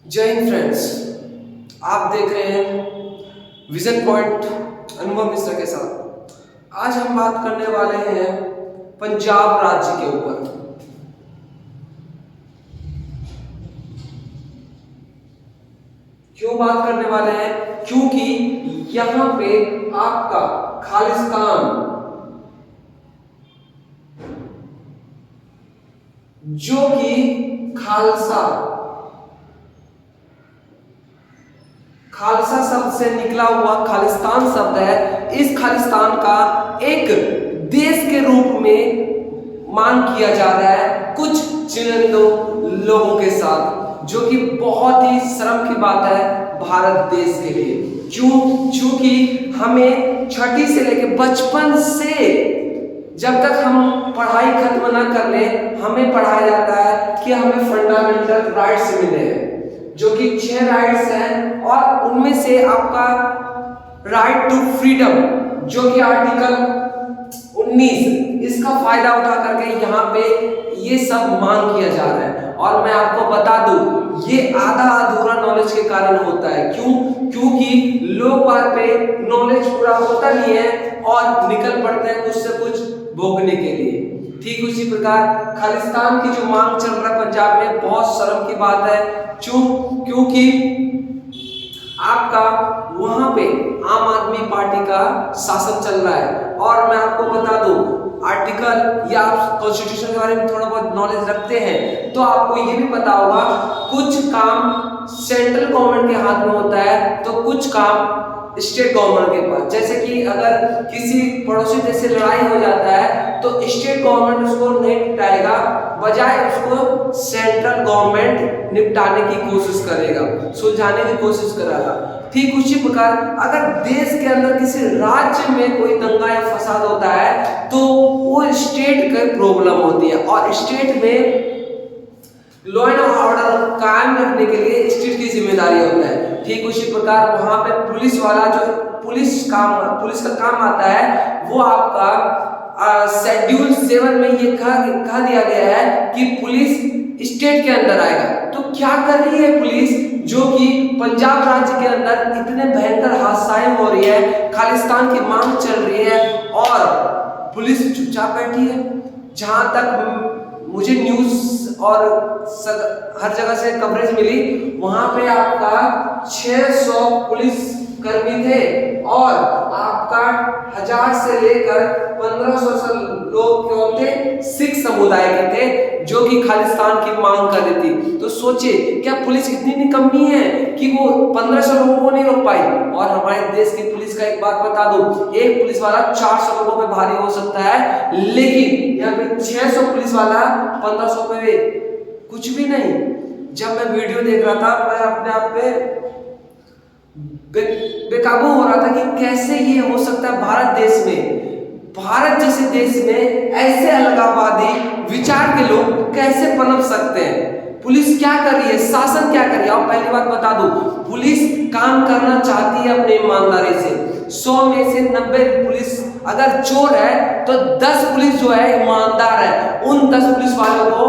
जय हिंद फ्रेंड्स, आप देख रहे हैं विजन पॉइंट अनुभव मिश्रा के साथ। आज हम बात करने वाले हैं पंजाब राज्य के ऊपर। क्यों बात करने वाले हैं? क्योंकि यहां पे आपका खालिस्तान जो कि खालसा शब्द से निकला हुआ खालिस्तान शब्द है। इस खालिस्तान का एक देश के रूप में मांग किया जा रहा है कुछ चुनिंदा लोगों के साथ, जो कि बहुत ही शर्म की बात है भारत देश के लिए। क्योंकि हमें छठी से लेकर बचपन से जब तक हम पढ़ाई खत्म ना कर ले, हमें पढ़ाया जाता है कि हमें फंडामेंटल राइट्स मिले हैं, जो कि 6 राइट्स हैं। और उनमें से आपका राइट टू फ्रीडम, जो कि आर्टिकल 19, इसका फायदा उठा करके यहाँ पे ये सब मांग किया जा रहा है। और मैं आपको बता दूं, ये आधा अधूरा नॉलेज के कारण होता है। क्योंकि लोग बात पे नॉलेज पूरा होता नहीं है और निकल पड़ते हैं कुछ से कुछ भोगने के लिए। ठीक उसी प्रकार खालिस्तान की जो मांग चल रहा है पंजाब में, बहुत शर्म की बात है। क्योंकि आपका वहां पे आम आदमी पार्टी का शासन चल रहा है। और मैं आपको बता दूं, आर्टिकल या आप कॉन्स्टिट्यूशन के बारे में थोड़ा बहुत नॉलेज रखते हैं तो आपको ये भी पता होगा, कुछ काम सेंट्रल गवर्नमेंट के हाथ में होता है तो कुछ काम स्टेट गवर्नमेंट के पास। जैसे कि अगर किसी पड़ोसी देश से लड़ाई हो जाता है तो स्टेट गवर्नमेंट उसको नहीं निपटाएगा, बजाय उसको सेंट्रल गवर्नमेंट निपटाने की कोशिश करेगा, सुलझाने की कोशिश करेगा। ठीक उसी प्रकार अगर देश के अंदर किसी राज्य में कोई दंगा या फसाद होता है तो वो स्टेट की प्रॉब्लम होती है, और स्टेट में लॉ एंड ऑर्डर कायम रखने के लिए स्टेट की जिम्मेदारी होता है। ठीक उसी प्रकार वहां पे पुलिस वाला, जो पुलिस का काम आता है, वो आपका शेड्यूल 7 में ये कहा दिया गया है कि पुलिस स्टेट के अंदर आएगा। तो क्या कर रही है पुलिस, जो कि पंजाब राज्य के अंदर इतने भयंकर हादसाएं हो रही है, खालिस्तान की मांग चल रही है और पुलिस चुपचाप बैठी है। जहां तक मुझे न्यूज और हर जगह से कवरेज मिली, वहां पे आपका 600 पुलिस कर्मी थे और आपका 1000 से लेकर 1500 लोग क्यों थे, सिख समुदाय के थे, जो कि खालिस्तान की मांग कर रही थी। तो सोचिए, क्या पुलिस इतनी निकम्मी है कि वो 1500 लोगों को नहीं रोक पाई? और हमारे देश की पुलिस का एक बात बता दूं, एक पुलिस वाला 400 लोगों पे भारी हो सकता है, लेकिन यहाँ पे 600 पुलिस वाला 1500 पे कुछ भी नहीं। जब मैं वीडियो देख रहा था, मैं अपने आप पे बेकाबू हो रहा था कि कैसे ये हो सकता है भारत जैसे देश में ऐसे अलगाववादी विचार के लोग कैसे पनप सकते हैं। पुलिस क्या कर रही है, शासन क्या कर रही है? और पहली बात बता दूं, पुलिस काम करना चाहती है अपनी ईमानदारी से। 100 में से 90 पुलिस अगर चोर है तो 10 पुलिस जो है ईमानदार है। उन 10 पुलिस वालों को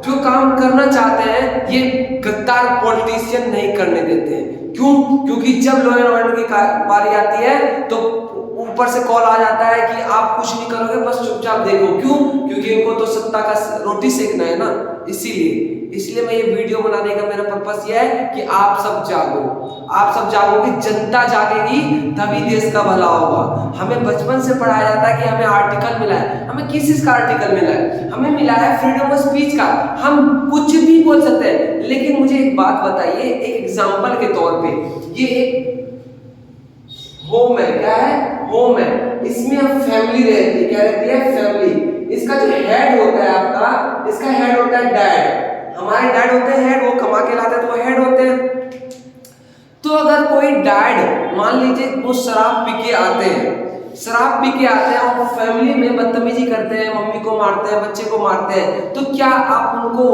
जो काम करना चाहते हैं ये गद्दार पॉलिटिशियन नहीं करने देते हैं। क्योंकि जब लॉ एंड ऑर्डर की बारी आती है तो ऊपर से कॉल आ जाता है कि आप कुछ नहीं करोगे, बस चुपचाप देखो। क्योंकि इनको तो सत्ता का रोटी सेकना है ना। इसलिए मैं ये वीडियो बनाने का मेरा पर्पस ये है कि आप सब जागोगे, जनता जागेगी तभी देश का भला होगा। हमें बचपन से पढ़ाया जाता है कि हमें आर्टिकल मिला है। हमें किस चीज का आर्टिकल मिला है? हमें मिला है फ्रीडम ऑफ स्पीच का। हम कुछ भी बोल सकते हैं। लेकिन मुझे एक बात बताइए, एक एग्जाम्पल के तौर पे, ये एक होम है। क्या है? होम है। इसमें अब फैमिली रहती है। क्या रहती है? फैमिली। इसका जो हेड होता है आपका, इसका हेड होता है डैड। हमारे डैड होते हैं हेड, वो कमा के लाते हैं तो वो हेड होते हैं। तो अगर कोई डैड मान लीजिए वो शराब पी के आते हैं और फैमिली में बदतमीजी करते हैं, मम्मी को मारते हैं, बच्चे को मारते हैं, तो क्या आप उनको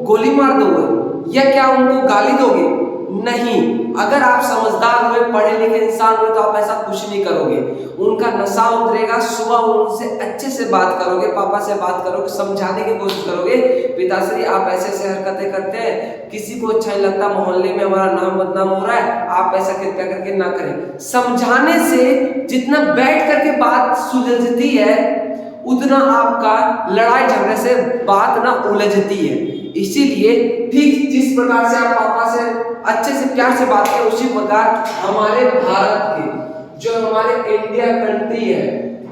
गोली मार दोगे या क्या उनको गाली दोगे? नहीं। अगर आप समझदार हुए, पढ़े लिखे इंसान हुए तो आप ऐसा कुछ नहीं करोगे। उनका नशा उतरेगा, सुबह उनसे अच्छे से बात करोगे, पापा से बात करोगे, समझाने की कोशिश करोगे, पिताश्री आप ऐसे ऐसे हरकतें करते हैं, किसी को अच्छा नहीं लगता, मोहल्ले में हमारा नाम बदनाम हो रहा है, आप ऐसा कृपया करके ना करें। समझाने से जितना बैठ करके बात सुलझती है उतना आपका लड़ाई झगड़े से बात ना उलझती है। इसीलिए ठीक जिस प्रकार से आप पापा से अच्छे से प्यार से बात करें, उसी प्रकार हमारे भारत के जो हमारे इंडिया कंट्री है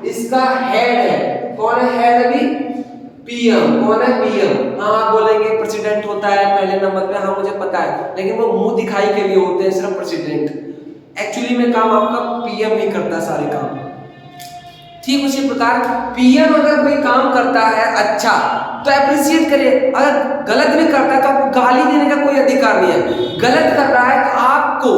इसका हेड है, कौन है हेड अभी? पीएम। कौन है? पीएम। हाँ आप बोलेंगे प्रेसिडेंट होता है पहले नंबर पे, हाँ मुझे पता है, लेकिन वो मुंह दिखाई के लिए होते हैं सिर्फ प्रेसिडेंट। एक्चुअली में काम आपका पीएम ही करता है सारे काम। ठीक उसी प्रकार पीएम अगर कोई काम करता है अच्छा तो अप्रिशिएट करिए, अगर गलत भी करता है तो आपको गाली देने का कोई अधिकार नहीं है। गलत कर रहा है तो आपको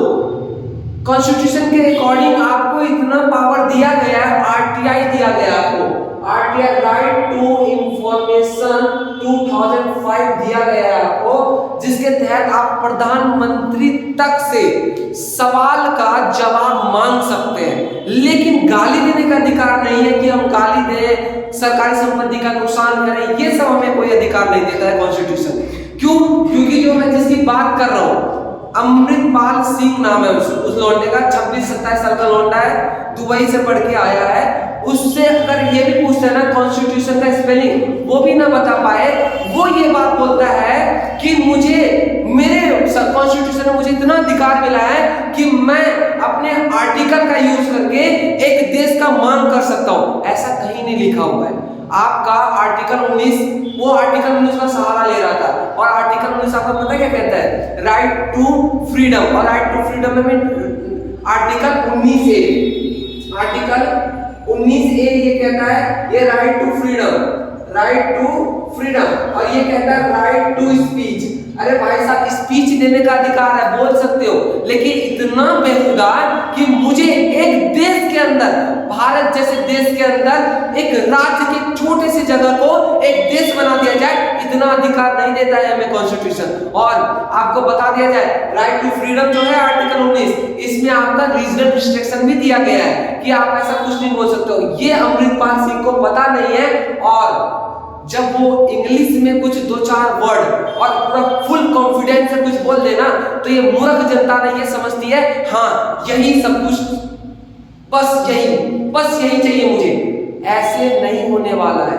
कॉन्स्टिट्यूशन के अकॉर्डिंग आपको इतना पावर दिया गया है, आरटीआई दिया गया है आपको, आरटीआई राइट टू इंफॉर्मेशन 2005 दिया गया है आपको, जिसके तहत आप प्रधानमंत्री तक से सवाल का जवाब मांग सकते हैं। लेकिन गाली देने का अधिकार नहीं है कि हम गाली दें, सरकारी संपत्ति का नुकसान करें, ये सब हमें कोई अधिकार नहीं देता है कॉन्स्टिट्यूशन। क्यों? क्योंकि जो मैं जिसकी बात कर रहा हूं अमृतपाल सिंह नाम है उस लौंडे का, 26-27 साल का लौंडा है, दुबई से पढ़ के आया है। उससे अगर ये भी पूछते हैं ना कॉन्स्टिट्यूशन का स्पेलिंग वो भी ना बता पाए, वो ये बात बोलता है कि मुझे मेरे कॉन्स्टिट्यूशन में मुझे इतना अधिकार मिला है कि मैं अपने आर्टिकल का यूज करके एक देश का मांग कर सकता हूं। ऐसा कहीं नहीं लिखा हुआ है। आपका आर्टिकल 19, वो आर्टिकल 19 का सहारा ले रहा था, और आर्टिकल 19 आपको पता क्या कहता है? Right to freedom. और राइट टू फ्रीडम में आर्टिकल 19A, आर्टिकल 19A ये कहता है ये right to freedom, right to freedom, और ये कहता है राइट टू स्पीच। अरे भाई साहब स्पीच देने का अधिकार है, बोल सकते हो, लेकिन इतना बेहुदा कि मुझे एक देश के अंदर, भारत जैसे देश के अंदर एक राज्य के छोटे से जगह को एक देश बना दिया जाए, इतना अधिकार नहीं देता है हमें कॉन्स्टिट्यूशन। और आपको बता दिया जाए राइट टू फ्रीडम जो है आर्टिकल 19, इसमें आपका रीजनल रिस्ट्रिक्शन भी दिया गया है कि आप ऐसा कुछ नहीं बोल सकते हो। ये अमृतपाल सिंह को पता नहीं है, और जब वो इंग्लिश में कुछ 2-4 वर्ड और पूरा फुल कॉन्फिडेंस से कुछ बोल देना तो ये मूर्ख जनता नहीं ये समझती है हाँ यही सब कुछ, बस यही चाहिए मुझे। ऐसे नहीं होने वाला है।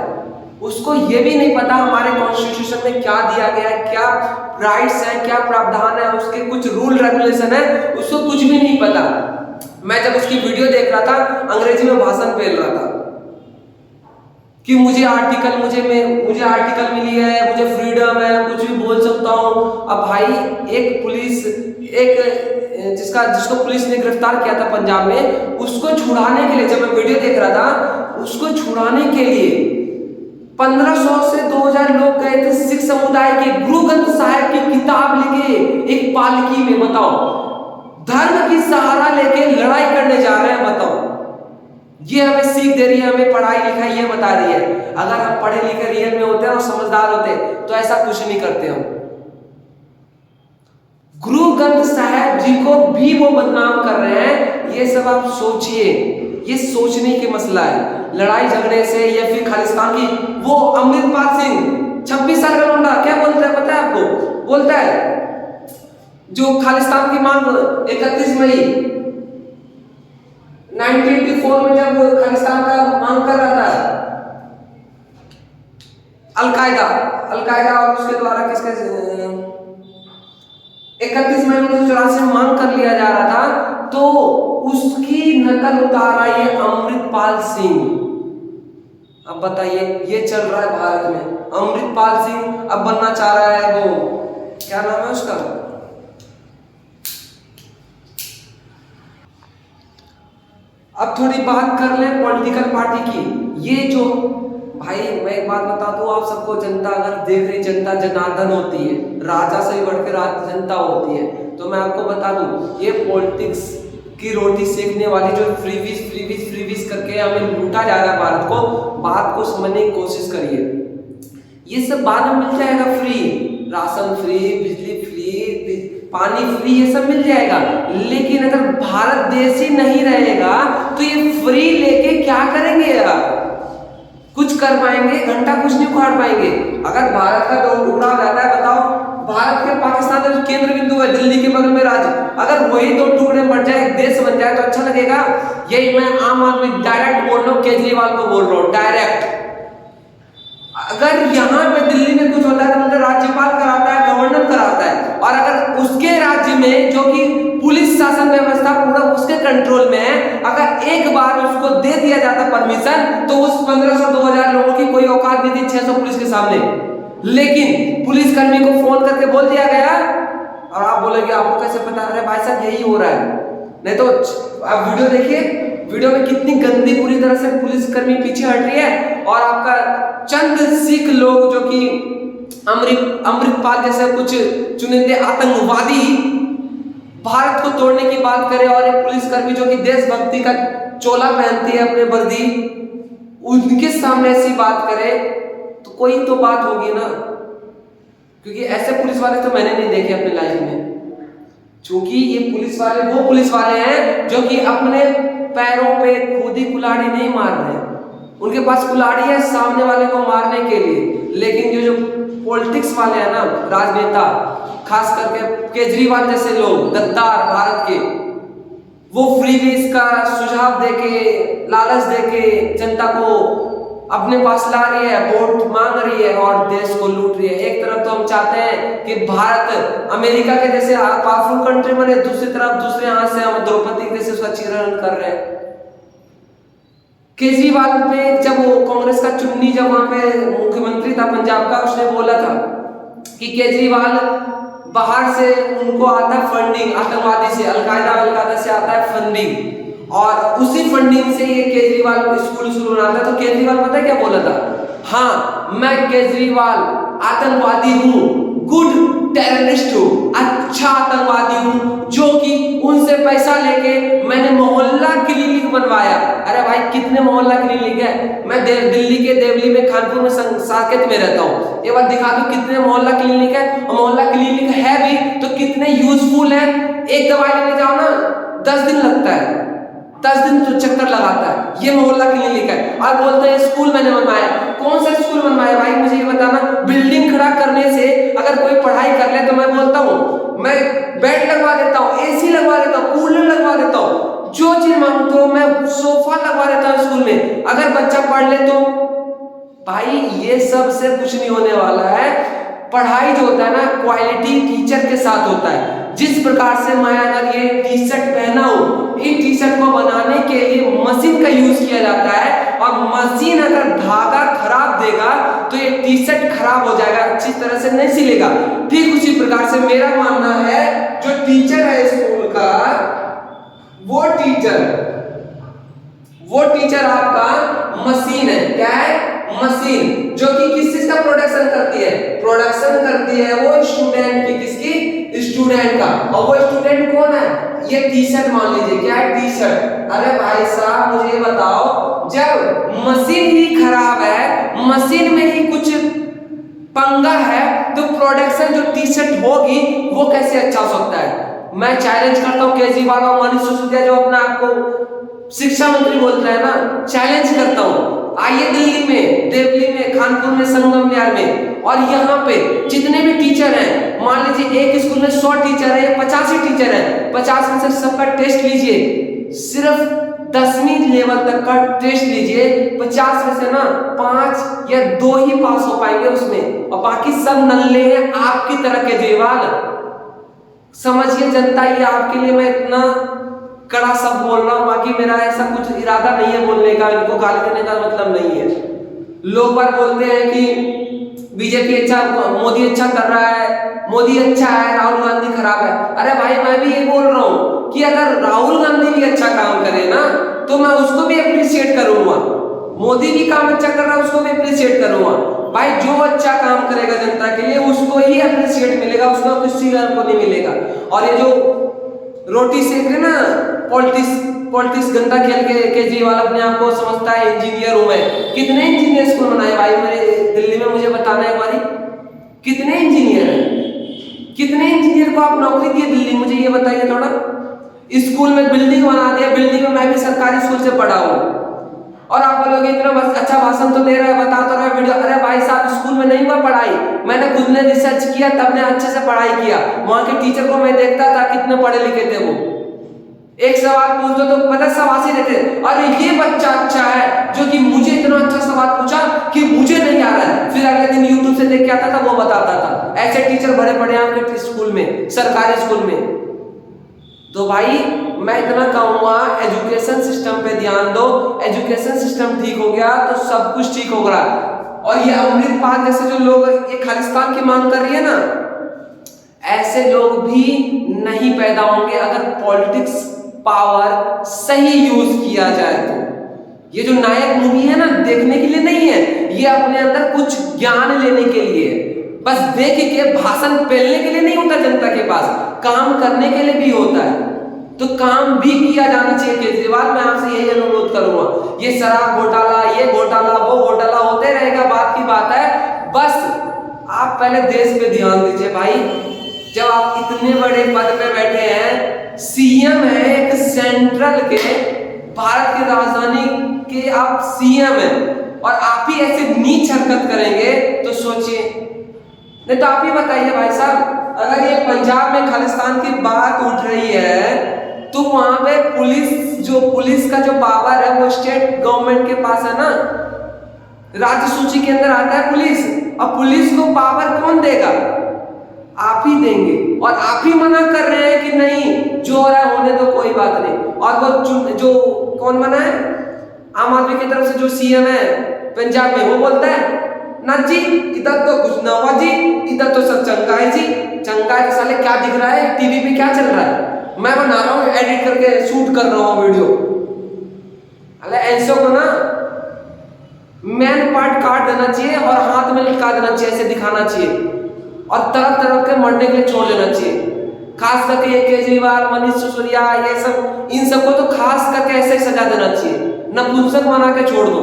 उसको ये भी नहीं पता हमारे कॉन्स्टिट्यूशन में क्या दिया गया है, क्या राइट्स है, क्या प्रावधान है, उसके कुछ रूल रेगुलेशन है, उसको कुछ भी नहीं पता। मैं जब उसकी वीडियो देख रहा था अंग्रेजी में भाषण फेल रहा था कि मुझे आर्टिकल मिली है, मुझे फ्रीडम है, कुछ भी बोल सकता हूँ। अब भाई एक पुलिस, एक जिसको पुलिस ने गिरफ्तार किया था पंजाब में, उसको छुड़ाने के लिए, जब मैं वीडियो देख रहा था, उसको छुड़ाने के लिए 1500 से 2000 लोग गए थे सिख समुदाय के, गुरु ग्रंथ साहिब की किताब लेके एक पालकी में। बताओ, धर्म की सहारा लेके लड़ाई करने जा रहे हैं। बताओ, ये हमें सीख दे रही है, हमें पढ़ाई लिखाई ये बता रही है। अगर हम पढ़े लिखे रियल में होते हैं और समझदार होते तो ऐसा कुछ नहीं करते हम। गुरु ग्रंथ साहिब जी को भी वो बदनाम कर रहे हैं। ये सब आप सोचिए, ये सोचने की मसला है। लड़ाई झगड़े से या फिर खालिस्तान की, वो अमृतपाल सिंह 26 साल का लौंडा क्या बोलता है पता है आपको? बोलता है जो खालिस्तान की मांग 31 मई 1984 में जब खालिस्तान का मांग कर रहा था अलकायदा और उसके द्वारा किसके 31 मई 1984 में मांग कर लिया जा रहा था, तो उसकी नकल उतारा ये अमृतपाल सिंह। अब बताइए, ये चल रहा है भारत में। अमृतपाल सिंह अब बनना चाह रहा है, वो क्या नाम है उसका, अब थोड़ी बात कर लें पॉलिटिकल पार्टी की। ये जो भाई मैं एक बात बता दूं आप सबको, जनता अगर देख रही, जनता जनार्दन होती है, राजा से भी बढ़कर जनता होती है। तो मैं आपको बता दूं, ये पॉलिटिक्स की रोटी सेकने वाली जो फ्रीबीज करके हमें लूटा जा रहा है भारत को, बात को समझने की कोशिश करिए। ये सब बाद में मिल जाएगा, फ्री राशन फ्री, बिजली फ्री, पानी फ्री, ये सब मिल जाएगा। लेकिन अगर भारत देश ही नहीं रहेगा तो ये फ्री लेके क्या करेंगे आप? कुछ कर पाएंगे? घंटा कुछ नहीं उखाड़ पाएंगे। अगर भारत का टुकड़ा हो जाता है, बताओ, भारत के पाकिस्तान का केंद्र बिंदु है, दिल्ली के बगल में राज्य, अगर वही दो टुकड़े बढ़ जाए, एक देश बन जाए तो अच्छा लगेगा? यही मैं आम आदमी डायरेक्ट बोल रहा हूँ, केजरीवाल को बोल रहा हूँ डायरेक्ट। अगर यहाँ पे दिल्ली में कुछ होता है तो मतलब राज्यपाल कराता है, गवर्नर कराता है, और अगर उसके राज्य में जो कि पुलिस शासन व्यवस्था पूरा उसके कंट्रोल में है, अगर एक बार उसको दे दिया जाता परमिशन, तो उस 1500-2000 लोगों की कोई औकात नहीं थी 600 पुलिस के सामने। लेकिन पुलिसकर्मी को फोन करके बोल दिया गया, और आप बोलेंगे आपको कैसे पता? अरे भाई साहब यही हो रहा है। नहीं तो आप वीडियो देखिए, वीडियो में कितनी गंदी पूरी तरह से पुलिसकर्मी पीछे हट रही है, और आपका चंद सिख लोग जो कि अमृतपाल जैसे कुछ चुनिंदे आतंकवादी भारत को तोड़ने की बात करे, और एक पुलिसकर्मी जो कि देशभक्ति का चोला पहनती है अपने वर्दी, उनके सामने ऐसी बात करे तो कोई तो बात होगी ना। क्योंकि ऐसे पुलिस वाले तो मैंने नहीं देखे अपने लाइफ में, क्योंकि ये पुलिस वाले वो पुलिस वाले हैं जो कि अपने पैरों पे खुद ही कुल्हाड़ी नहीं मार रहे हैं, उनके पास कुल्हाड़ी है सामने वाले को मारने के लिए। लेकिन जो पॉलिटिक्स वाले हैं ना, राजनेता, खास करके केजरीवाल जैसे लोग, गद्दार भारत के, वो फ्रीबीज का सुझाव देके, लालच देके जनता को अपने पास ला रही है, वोट मांग रही है और देश को लूट रही है। एक तरफ तो हम चाहते हैं कि भारत अमेरिका के जैसे पावरफुल कंट्री बने, दूसरी तरफ दूसरे हाथ से हम द्रौपदी के जैसे उसका चिरण कर रहे हैं। केजरीवाल पे जब वो कांग्रेस का चुन्नी जब वहां पे मुख्यमंत्री था पंजाब का, उसने बोला था कि केजरीवाल बाहर से उनको आता है फंडिंग, आतंकवादी से, अलकायदा से आता है फंडिंग, और उसी फंडिंग से ये केजरीवाल स्कूल शुरू बनाता है। तो केजरीवाल पता है क्या बोला था? हाँ, मैं केजरीवाल आतंकवादी हूँ, गुड टेररिस्ट हूँ, अच्छा आतंकवादी हूँ, जो कि उनसे पैसा लेके मैंने मोहल्ला क्लिनिक बनवाया। अरे भाई कितने मोहल्ला क्लिनिक है? मैं दिल्ली के देवली में, कानपुर में, साकेत में रहता हूँ। एक बार दिखा दो कितने मोहल्ला क्लिनिक है, और मोहल्ला क्लिनिक है भी तो कितने यूजफुल है। एक दवाई लेने जाओ ना 10 दिन लगता है, 10 दिन तो चक्कर लगाता है। ये मोहल्ला क्लिनिक है, और बोलते हैं स्कूल मैंने बनवाया। कौन सा स्कूल बनवाया भाई? मुझे ये बताना। बिल्डिंग खड़ा करने से अगर कोई पढ़ाई कर ले तो मैं बोलता हूँ, मैं बेड लगवा देता हूँ, एसी लगवा देता हूँ, कूलर लगवा देता हूँ, जो चीज मांगते हो मैं सोफा लगवा देता हूँ स्कूल में, अगर बच्चा पढ़ ले तो। भाई ये सब से कुछ नहीं होने वाला है। पढ़ाई जो होता है ना, क्वालिटी टीचर के साथ होता है। जिस प्रकार से मैं अगर ये टी शर्ट पहना हूं, इस टी शर्ट को बनाने के लिए मशीन का यूज किया जाता है, और मशीन अगर धागा खराब देगा तो ये टी शर्ट खराब हो जाएगा, अच्छी तरह से नहीं सिलेगा। ठीक उसी प्रकार से मेरा मानना है, जो टीचर है स्कूल का, वो टीचर आपका मशीन है। क्या है? मशीन, जो कि किस चीज का प्रोडक्शन करती है? प्रोडक्शन करती है वो स्टूडेंट की, किसकी? स्टूडेंट का। और वो स्टूडेंट कौन है? ये टी शर्ट मान लीजिए। क्या है? T shirt. अरे भाई साहब मुझे बताओ, जब मशीन ही खराब है, मशीन में ही कुछ पंगा है, तो प्रोडक्शन जो टी शर्ट होगी वो कैसे अच्छा हो सकता है? मैं चैलेंज करता हूँ केजरीवाल और मनीष सिसोदिया जो अपना आपको शिक्षा मंत्री बोलता है ना, चैलेंज करता हूँ, आइए दिल्ली में, देवली में, कानपुर में, संगम विहार में, और यहाँ पे जितने भी टीचर हैं, मान लीजिए एक स्कूल में 100 टीचर है, 85 टीचर है, 50 में से सबका टेस्ट लीजिए, सिर्फ 10वीं लेवल तक का टेस्ट लीजिए, 50 में से ना 5 या 2 ही पास हो पाएंगे उसमें, और बाकी सब नल्ले हैं आपकी तरह। केजरीवाल समझिए जनता, ये आपके लिए मैं इतना कड़ा शब्द बोल रहा हूं, बाकी मेरा ऐसा कुछ इरादा नहीं है बोलने का, इनको गाली देने का मतलब नहीं है। लोग बार बोलते हैं कि बीजेपी अच्छा, मोदी अच्छा कर रहा है, मोदी अच्छा है, राहुल गांधी खराब है। अरे भाई मैं भी ये बोल रहा हूं कि अगर राहुल गांधी भी अच्छा काम करे ना तो मैं उसको भी अप्रिशिएट करूंगा, मोदी भी काम अच्छा कर रहा है उसको भी अप्रिशिएट करूंगा। भाई जो अच्छा काम करेगा जनता के लिए उसको ही अप्रिशिएट मिलेगा, उसको किसी और को नहीं मिलेगा। और ये जो रोटी सेक रहे ना पॉलिटिक्स गंदा खेल के केजरीवाल अपने आप को समझता है इंजीनियर हूं मैं। कितने इंजीनियर स्कूल बनाए भाई मेरे दिल्ली में? मुझे बताना है हमारी कितने इंजीनियर हैं? कितने इंजीनियर को आप नौकरी दिए दिल्ली? मुझे ये बताइए थोड़ा। स्कूल में बिल्डिंग बना दिया, बिल्डिंग में मैं भी सरकारी स्कूल से पढ़ा हूं, और आप बोलोगे इतना अच्छा भाषण तो दे रहा है, बता तो रहा है वीडियो। अरे भाई साहब, स्कूल में नहीं हुआ पढ़ाई, मैंने खुद ने रिसर्च किया, तब ने अच्छे से पढ़ाई किया। वहां के टीचर को मैं देखता था कितने पढ़े लिखे थे वो। एक सवाल पूछ दो तो 50 शाबाशी देते। अरे ये बच्चा अच्छा है जो कि मुझे इतना अच्छा सवाल पूछा कि मुझे नहीं आ रहा है, फिर अगले दिन यूट्यूब से देख के आता था, वो बताता था। ऐसे टीचर भरे पड़े हैं आपके स्कूल में, सरकारी स्कूल में। तो भाई मैं इतना कहूंगा, एजुकेशन सिस्टम पे ध्यान दो। एजुकेशन सिस्टम ठीक हो गया तो सब कुछ ठीक होगा। और ये अमृतपाल जैसे जो लोग ये खालिस्तान की मांग कर रही है ना, ऐसे लोग भी नहीं पैदा होंगे अगर पॉलिटिक्स पावर सही यूज किया जाए तो। ये जो नायक मूवी है ना, देखने के लिए नहीं है, ये अपने अंदर कुछ ज्ञान लेने के लिए, बस देख के भाषण पेलने के लिए नहीं होता जनता के पास, काम करने के लिए भी होता है। तो काम भी किया जाना चाहिए। केजरीवाल, मैं आपसे यही अनुरोध करूंगा, ये शराब घोटाला, ये घोटाला, वो घोटाला होते रहेगा, बात की बात है। बस आप पहले देश पे ध्यान दीजिए भाई। जब आप इतने बड़े पद पे बैठे हैं, सीएम है एक सेंट्रल के, भारत की राजधानी के आप सीएम हैं, और आप ही ऐसे नीच हरकत करेंगे तो सोचिए। नहीं तो आप ही बताइए भाई साहब, अगर ये पंजाब में खालिस्तान की बात उठ रही है तो वहां पे पुलिस का जो पावर है वो स्टेट गवर्नमेंट के पास है ना, राज्य सूची के अंदर आता है पुलिस। अब पुलिस को पावर कौन देगा? आप ही देंगे। और आप ही मना कर रहे हैं कि नहीं, जो हो रहा है होने दो, कोई बात नहीं। और वो जो कौन बना है आम आदमी की तरफ से जो सीएम है पंजाब में, वो बोलता है ना जी इधर तो कुछ ना हुआ जी, इधर तो सब चंगा है जी। चंगा है साले, क्या दिख रहा है टीवी पे, क्या चल रहा है? मैं बना रहा हूँ, एडिट करके शूट कर रहा हूँ वीडियो। अरे ऐसे को ना मैन पार्ट काट देना चाहिए और हाथ में लटका देना चाहिए, ऐसे दिखाना चाहिए, और तरफ तरफ के मरने के लिए छोड़ देना चाहिए। खास करके ये केजरीवाल, मनीष सिसोदिया, ये सब, इन सबको तो खास करके ऐसे ही सजा देना चाहिए, नपुंसक बना के छोड़ दो।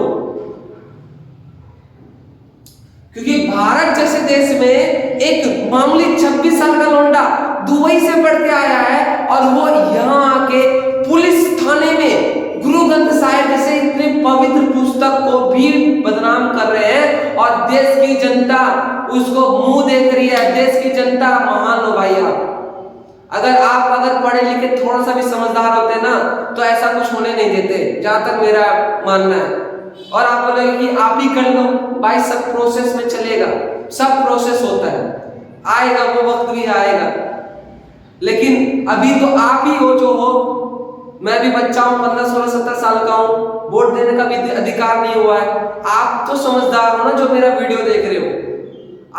क्योंकि भारत जैसे देश में एक मामूली 26 साल का लौंडा दुबई से पढ़ के आया है, और वो यहाँ आके पुलिस थाने में गुरु ग्रंथ साहिब जैसे इतने पवित्र पुस्तक को भी बदनाम कर रहे हैं, और देश की जनता उसको मुंह देख रही है। देश की जनता, महान हो भाई आप। अगर पढ़े लिखे थोड़ा सा भी समझदार होते ना तो ऐसा कुछ होने नहीं देते, जहां तक मेरा मानना है। और आप बोलेंगे कि आप ही कर लो, भाई सब प्रोसेस में चलेगा, सब प्रोसेस होता है, आएगा वो वक्त भी आएगा। लेकिन अभी तो आप ही हो जो हो। मैं भी बच्चा हूं, 15, 16, 17 साल का हूं, वोट देने का भी अधिकार नहीं हुआ है। आप तो समझदार हो ना जो मेरा वीडियो देख रहे हो,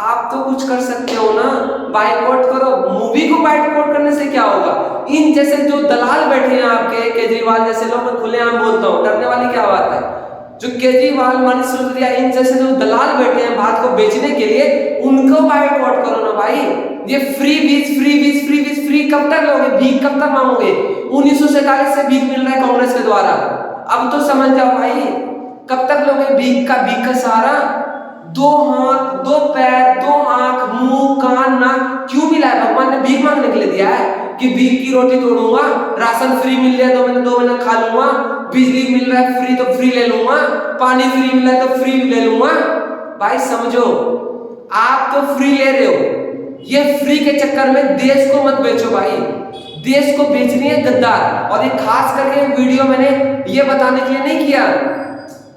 आप तो कुछ कर सकते हो ना, बाइकआउट करो। मूवी को बाइकआउट करने से क्या होगा? इन जैसे जो दलाल बैठे हैं आपके, केजरीवाल जैसे लोग, मैं खुलेआम बोलता हूँ, डरने वाली क्या बात है? जो केजरीवाल, मनीष सिसोदिया, इन जैसे जो दलाल बैठे हैं भारत को बेचने के लिए, उनको बाइकआउट करो ना भाई। ये फ्री बीज कब तक लोगे? भीख कब तक मांगोगे? 1947 से भीख मिल रहा है कांग्रेस के द्वारा, अब तो समझ जाओ भाई। कब तक लोगे भीख का सहारा? 2 हाथ, 2 पैर, 2 आंख, मुंह, कान, नाक क्यों मिला है? भगवान ने भीख मांगने के लिए दिया है कि भीख की रोटी तोड़ूंगा, राशन फ्री मिल रहा है 2 महीने खा लूंगा, बिजली मिल रहा है फ्री तो फ्री ले लूंगा, पानी फ्री मिल रहा है तो फ्री ले लूंगा। भाई समझो, आप तो फ्री ले रहे हो, ये फ्री के चक्कर में देश को मत बेचो भाई। देश को बेचनी है गद्दार। और ये खास करके वीडियो मैंने ये बताने के लिए नहीं किया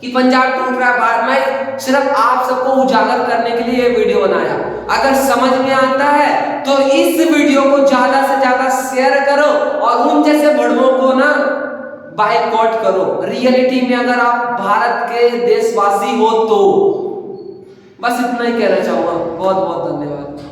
कि पंजाब टूट रहा है, मैं सिर्फ आप सबको उजागर करने के लिए ये वीडियो बनाया। अगर समझ में आता है तो इस वीडियो को ज्यादा से ज्यादा शेयर करो और उन जैसे भड़वों को ना बायकॉट करो। रियलिटी में अगर आप भारत के देशवासी हो तो बस इतना ही कहना चाहूंगा। बहुत बहुत धन्यवाद।